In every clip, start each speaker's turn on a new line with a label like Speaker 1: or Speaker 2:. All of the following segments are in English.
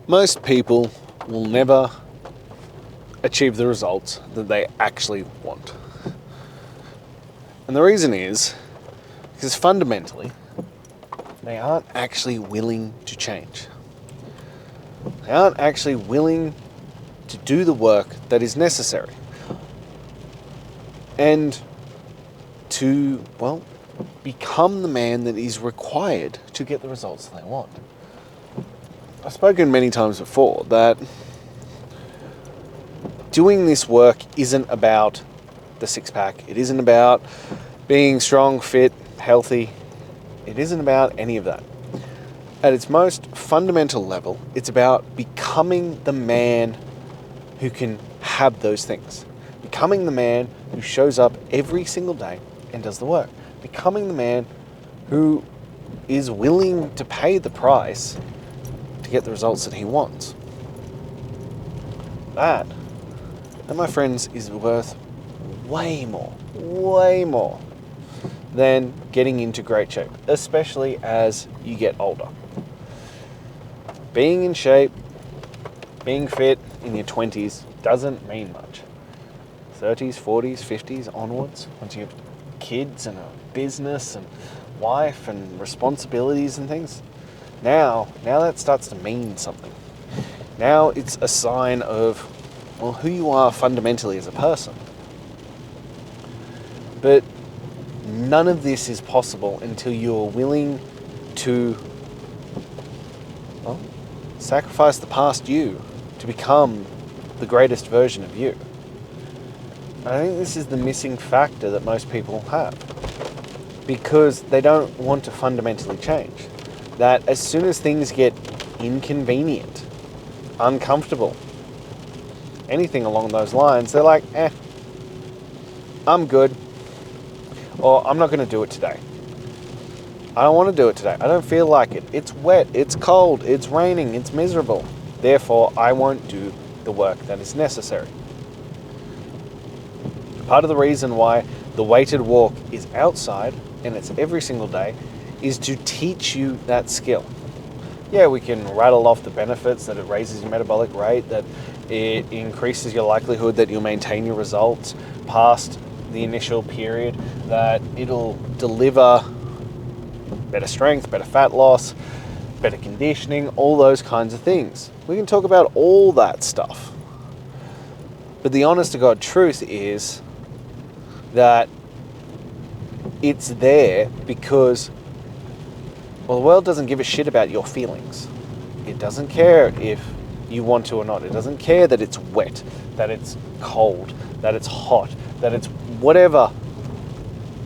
Speaker 1: Most people will never achieve the results that they actually want. And the reason is because fundamentally, they aren't actually willing to change. They aren't actually willing to do the work that is necessary. And to, become the man that is required to get the results they want. I've spoken many times before that doing this work isn't about the six-pack. It isn't about being strong, fit, healthy. It isn't about any of that. At its most fundamental level, it's about becoming the man who can have those things. Becoming the man who shows up every single day and does the work. Becoming the man who is willing to pay the price to get the results that he wants. That, my friends, is worth way more than getting into great shape, especially as you get older. Being in shape, being fit in your 20s doesn't mean much. 30s, 40s, 50s onwards, once you have kids and a business and wife and responsibilities and things, now that starts to mean something. Now it's a sign of, who you are fundamentally as a person. But none of this is possible until you're willing to, sacrifice the past you to become the greatest version of you. I think this is the missing factor that most people have, because they don't want to fundamentally change. That as soon as things get inconvenient, uncomfortable, anything along those lines, they're like, I'm good, or I'm not going to do it today. I don't want to do it today. I don't feel like it. It's wet, it's cold, it's raining, it's miserable. Therefore, I won't do the work that is necessary. Part of the reason why the weighted walk is outside, and it's every single day, is to teach you that skill. Yeah, we can rattle off the benefits, that it raises your metabolic rate, that it increases your likelihood that you'll maintain your results past the initial period, that it'll deliver better strength, better fat loss, better conditioning, all those kinds of things. We can talk about all that stuff. But the honest to God truth is that it's there because, the world doesn't give a shit about your feelings. It doesn't care if you want to or not. It doesn't care that it's wet, that it's cold, that it's hot, that it's whatever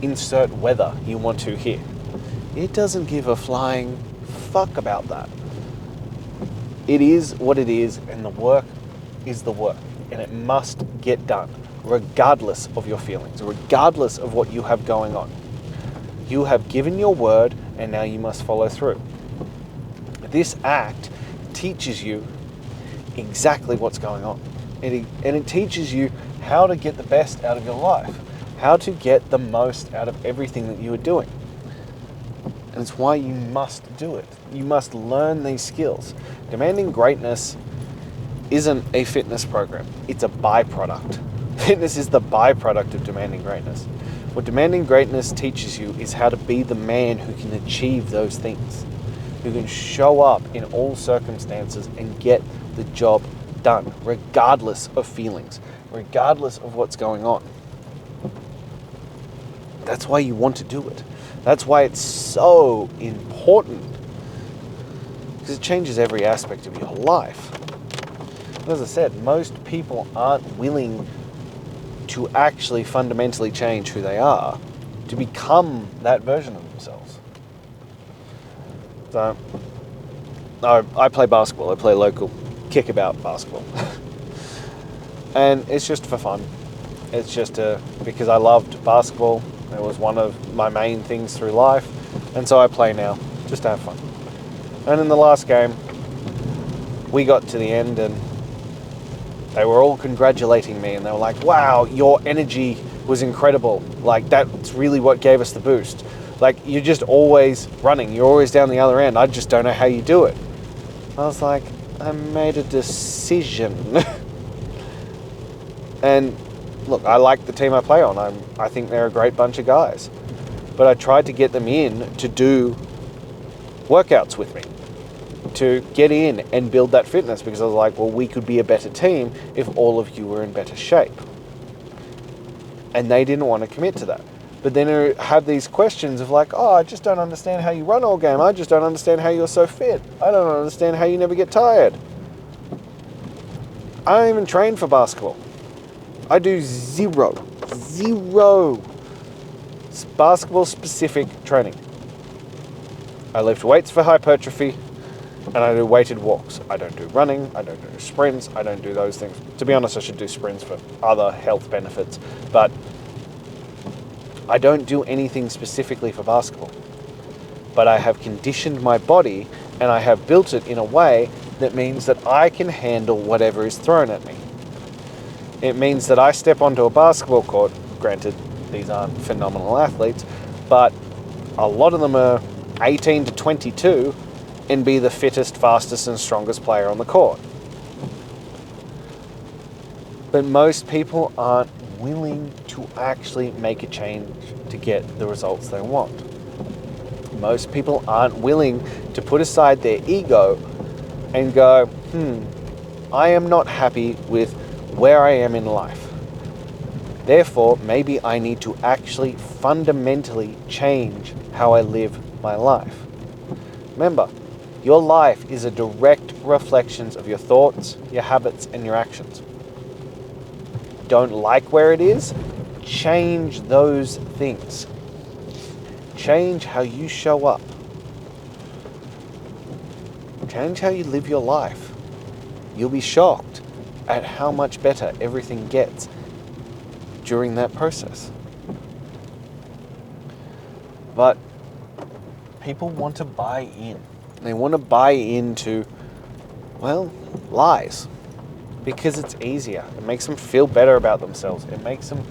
Speaker 1: insert weather you want to here. It doesn't give a flying fuck about that. It is what it is, and the work is the work, and it must get done, regardless of your feelings, regardless of what you have going on. You have given your word, and now you must follow through. This act teaches you exactly what's going on. And it teaches you how to get the best out of your life, how to get the most out of everything that you are doing. And it's why you must do it. You must learn these skills. Demanding Greatness isn't a fitness program. It's a byproduct. Fitness is the byproduct of Demanding Greatness. What Demanding Greatness teaches you is how to be the man who can achieve those things, who can show up in all circumstances and get the job done, regardless of feelings, regardless of what's going on. That's why you want to do it. That's why it's so important, because it changes every aspect of your life. And as I said, most people aren't willing to actually fundamentally change who they are, to become that version of themselves. So, I play basketball. I play local kickabout basketball. And it's just for fun. It's just because I loved basketball. It was one of my main things through life. And so I play now, just to have fun. And in the last game, we got to the end and they were all congratulating me, and they were like, wow, your energy was incredible. Like, that's really what gave us the boost. Like, you're just always running. You're always down the other end. I just don't know how you do it. I was like, I made a decision. And look, I like the team I play on. I think they're a great bunch of guys. But I tried to get them in to do workouts with me, to get in and build that fitness, because I was like, well, we could be a better team if all of you were in better shape. And they didn't want to commit to that. But then I have these questions of like, oh, I just don't understand how you run all game. I just don't understand how you're so fit. I don't understand how you never get tired. I don't even train for basketball. I do zero basketball specific training. I lift weights for hypertrophy, and I do weighted walks. I don't do running, I don't do sprints, I don't do those things. To be honest, I should do sprints for other health benefits, but I don't do anything specifically for basketball. But I have conditioned my body, and I have built it in a way that means that I can handle whatever is thrown at me. It means that I step onto a basketball court, granted, these aren't phenomenal athletes, but a lot of them are 18 to 22 and be the fittest, fastest, and strongest player on the court. But most people aren't willing to actually make a change to get the results they want. Most people aren't willing to put aside their ego and go, I am not happy with where I am in life. Therefore, maybe I need to actually fundamentally change how I live my life. Remember, your life is a direct reflection of your thoughts, your habits, and your actions. Don't like where it is? Change those things. Change how you show up. Change how you live your life. You'll be shocked at how much better everything gets during that process. But people want to buy in. They want to buy into, well, lies. Because it's easier. It makes them feel better about themselves. It makes them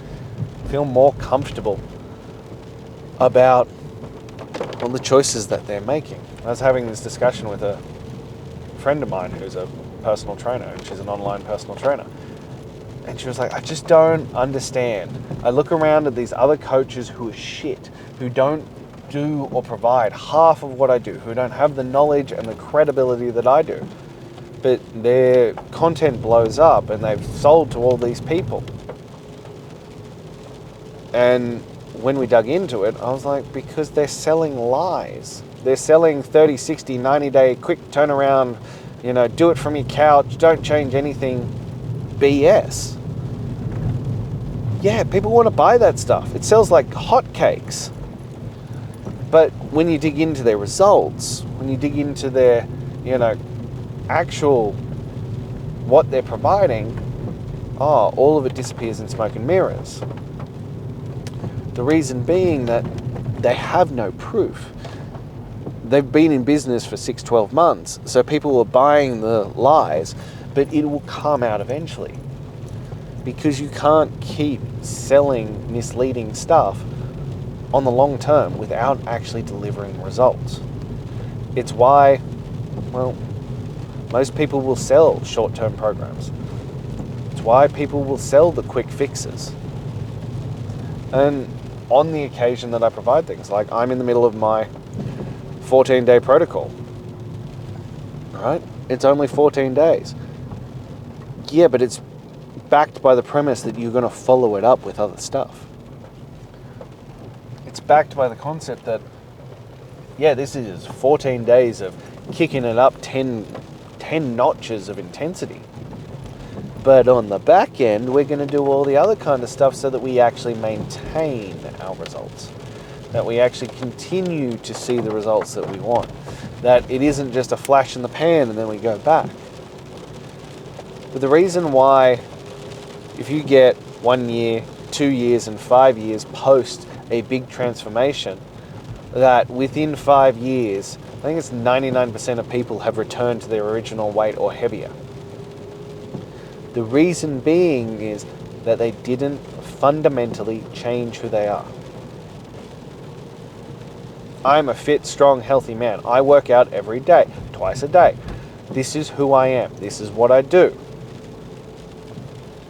Speaker 1: feel more comfortable about the choices that they're making. I was having this discussion with a friend of mine who's a personal trainer, and she's an online personal trainer. And she was like, I just don't understand. I look around at these other coaches who are shit, who don't do or provide half of what I do, who don't have the knowledge and the credibility that I do. But their content blows up and they've sold to all these people. And when we dug into it, I was like, because they're selling lies. They're selling 30, 60, 90-day quick turnaround, do it from your couch, don't change anything BS. Yeah, people want to buy that stuff. It sells like hotcakes. But when you dig into their results, when you dig into their, actual what they're providing, all of it disappears in smoke and mirrors. The reason being that they have no proof. They've been in business for 6-12 months, so people are buying the lies, but it will come out eventually. Because you can't keep selling misleading stuff on the long term without actually delivering results. It's why, most people will sell short-term programs. It's why people will sell the quick fixes. And on the occasion that I provide things, like I'm in the middle of my 14-day protocol, right? It's only 14 days. Yeah, but it's backed by the premise that you're going to follow it up with other stuff. It's backed by the concept that, this is 14 days of kicking it up 10 notches of intensity. But on the back end, we're going to do all the other kind of stuff so that we actually maintain our results. That we actually continue to see the results that we want. That it isn't just a flash in the pan and then we go back. But the reason why, if you get 1 year, 2 years, and 5 years post a big transformation, that within 5 years, I think it's 99% of people have returned to their original weight or heavier. The reason being is that they didn't fundamentally change who they are. I'm a fit, strong, healthy man. I work out every day, twice a day. This is who I am. This is what I do.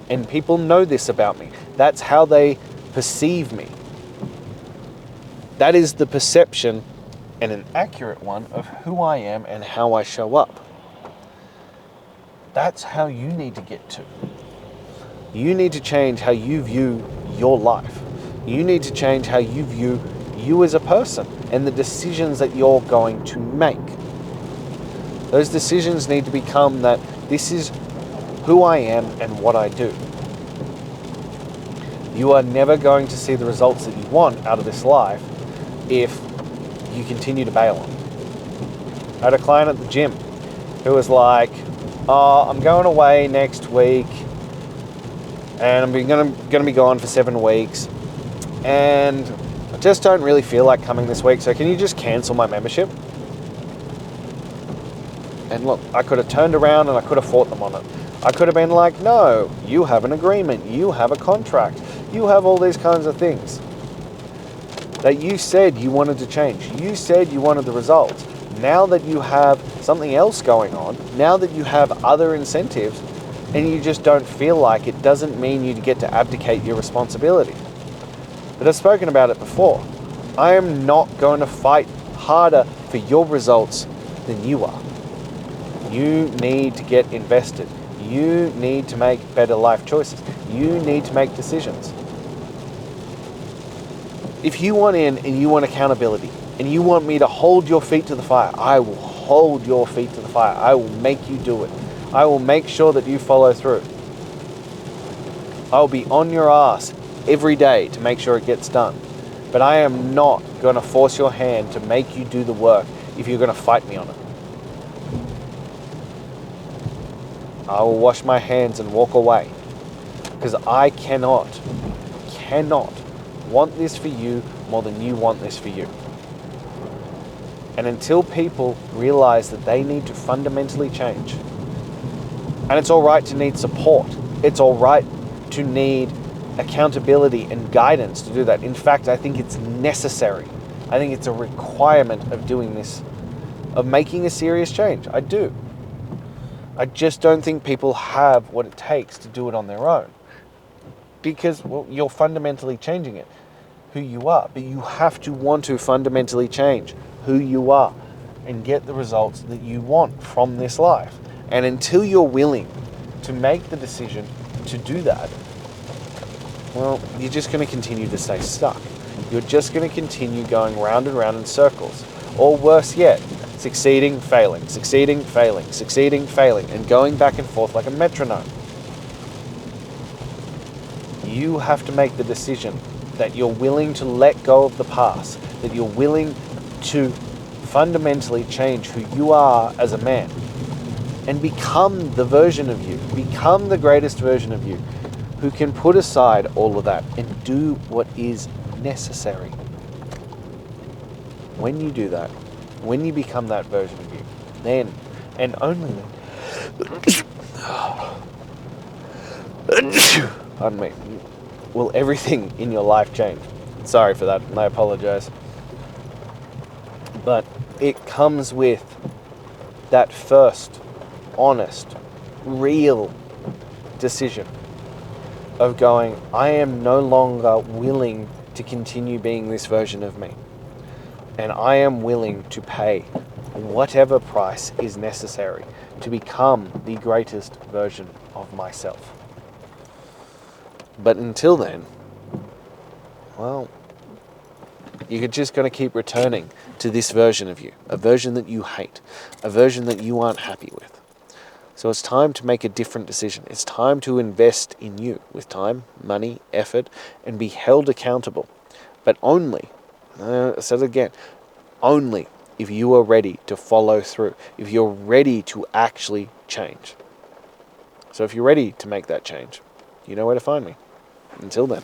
Speaker 1: And people know this about me. That's how they perceive me. That is the perception, and an accurate one, of who I am and how I show up. That's how you need to get to. You need to change how you view your life. You need to change how you view you as a person and the decisions that you're going to make. Those decisions need to become that this is who I am and what I do. You are never going to see the results that you want out of this life if you continue to bail on it. I had a client at the gym who was like, oh, I'm going away next week and I'm going to be gone for 7 weeks and I just don't really feel like coming this week, so can you just cancel my membership? And look, I could have turned around and I could have fought them on it. I could have been like, no, you have an agreement, you have a contract, you have all these kinds of things that you said you wanted to change. You said you wanted the results. Now that you have something else going on, now that you have other incentives, and you just don't feel like it, doesn't mean you get to abdicate your responsibility. But I've spoken about it before. I am not going to fight harder for your results than you are. You need to get invested. You need to make better life choices. You need to make decisions. If you want in and you want accountability and you want me to hold your feet to the fire, I will hold your feet to the fire. I will make you do it. I will make sure that you follow through. I will be on your ass every day to make sure it gets done. But I am not going to force your hand to make you do the work if you're going to fight me on it. I will wash my hands and walk away because I cannot want this for you more than you want this for you. And until people realize that they need to fundamentally change, and it's all right to need support, it's all right to need accountability and guidance to do that. In fact, I think it's necessary. I think it's a requirement of doing this, of making a serious change. I do. I just don't think people have what it takes to do it on their own. Because, well, you're fundamentally changing it, who you are. But you have to want to fundamentally change who you are and get the results that you want from this life. And until you're willing to make the decision to do that, well, you're just going to continue to stay stuck. You're just going to continue going round and round in circles. Or worse yet, succeeding, failing, succeeding, failing, succeeding, failing, and going back and forth like a metronome. You have to make the decision that you're willing to let go of the past, that you're willing to fundamentally change who you are as a man and become the version of you, become the greatest version of you, who can put aside all of that and do what is necessary. When you do that, when you become that version of you, then, and only then, pardon me, will everything in your life change. Sorry for that, and I apologize. But it comes with that first, honest, real decision of going, I am no longer willing to continue being this version of me. And I am willing to pay whatever price is necessary to become the greatest version of myself. But until then, well, you're just going to keep returning to this version of you, a version that you hate, a version that you aren't happy with. So it's time to make a different decision. It's time to invest in you with time, money, effort, and be held accountable. But only, I said it again, only if you are ready to follow through, if you're ready to actually change. So if you're ready to make that change, you know where to find me. Until then.